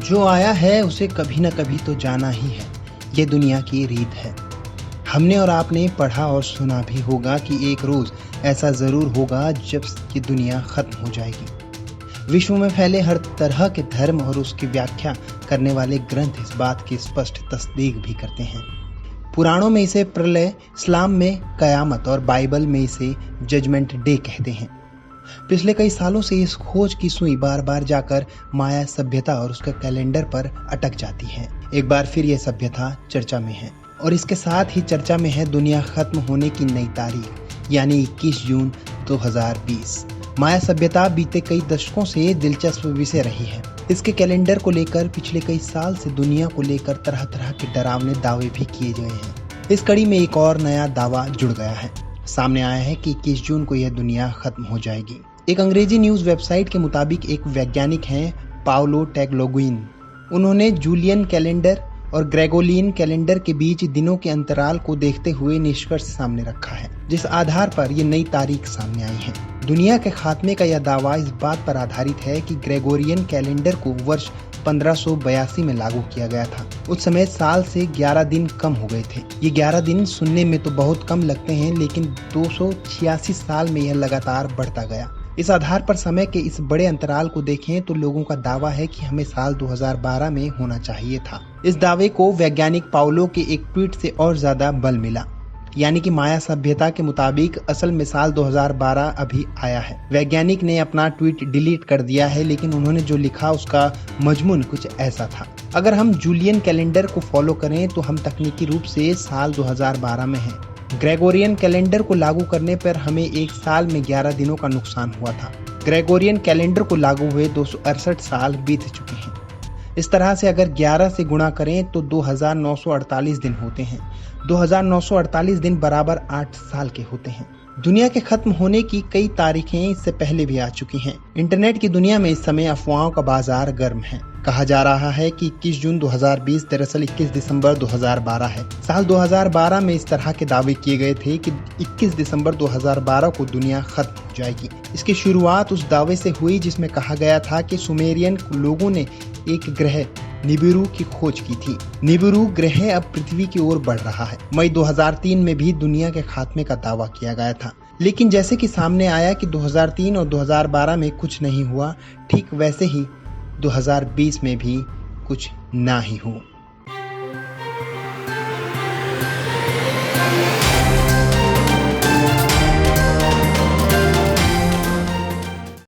जो आया है उसे कभी न कभी तो जाना ही है, ये दुनिया की रीत है। हमने और आपने पढ़ा और सुना भी होगा कि एक रोज ऐसा जरूर होगा जब ये दुनिया खत्म हो जाएगी। विश्व में फैले हर तरह के धर्म और उसकी व्याख्या करने वाले ग्रंथ इस बात की स्पष्ट तस्दीक भी करते हैं। पुराणों में इसे प्रलय, इस्लाम में कयामत और बाइबल में इसे जजमेंट डे कहते हैं। पिछले कई सालों से इस खोज की सुई बार बार जाकर माया सभ्यता और उसके कैलेंडर पर अटक जाती है। एक बार फिर यह सभ्यता चर्चा में है और इसके साथ ही चर्चा में है दुनिया खत्म होने की नई तारीख, यानी 21 जून 2020। माया सभ्यता बीते कई दशकों से दिलचस्प विषय रही है। इसके कैलेंडर को लेकर पिछले कई साल से दुनिया को लेकर तरह तरह के डरावने दावे भी किए गए हैं। इस कड़ी में एक और नया दावा जुड़ गया है। सामने आया है कि 21 जून को यह दुनिया खत्म हो जाएगी। एक अंग्रेजी न्यूज वेबसाइट के मुताबिक एक वैज्ञानिक हैं पाओलो टैगलोगुइन। उन्होंने जूलियन कैलेंडर और ग्रेगोरियन कैलेंडर के बीच दिनों के अंतराल को देखते हुए निष्कर्ष सामने रखा है, जिस आधार पर ये नई तारीख सामने आई है। दुनिया के खात्मे का यह दावा इस बात पर आधारित है कि ग्रेगोरियन कैलेंडर को वर्ष 1582 में लागू किया गया था। उस समय साल से 11 दिन कम हो गए थे। ये 11 दिन सुनने में तो बहुत कम लगते हैं, लेकिन 286 साल में यह लगातार बढ़ता गया। इस आधार पर समय के इस बड़े अंतराल को देखें तो लोगों का दावा है कि हमें साल 2012 में होना चाहिए था। इस दावे को वैज्ञानिक पाओलो के एक ट्वीट से और ज्यादा बल मिला, यानी कि माया सभ्यता के मुताबिक असल में साल 2012 अभी आया है। वैज्ञानिक ने अपना ट्वीट डिलीट कर दिया है, लेकिन उन्होंने जो लिखा उसका मजमून कुछ ऐसा था। अगर हम जूलियन कैलेंडर को फॉलो करें तो हम तकनीकी रूप से साल 2012 में हैं। ग्रेगोरियन कैलेंडर को लागू करने पर हमें एक साल में 11 दिनों का नुकसान हुआ था। ग्रेगोरियन कैलेंडर को लागू हुए 268 साल बीत चुके हैं। इस तरह से अगर 11 से गुणा करें तो 2948 दिन होते हैं। 2948 दिन बराबर 8 साल के होते हैं। दुनिया के खत्म होने की कई तारीखें इससे पहले भी आ चुकी हैं। इंटरनेट की दुनिया में इस समय अफवाहों का बाजार गर्म है। कहा जा रहा है कि 21 जून 2020 दरअसल 21 दिसंबर 2012 है। साल 2012 में इस तरह के दावे किए गए थे कि 21 दिसंबर 2012 को दुनिया खत्म हो जाएगी। इसकी शुरुआत उस दावे से हुई जिसमें कहा गया था कि सुमेरियन लोगों ने एक ग्रह निबिरू की खोज की थी। निबिरू ग्रह अब पृथ्वी की ओर बढ़ रहा है। मई 2003 में भी दुनिया के खात्मे का दावा किया गया था, लेकिन जैसे कि सामने आया कि 2003 और 2012 में कुछ नहीं हुआ, ठीक वैसे ही 2020 में भी कुछ ना ही हो।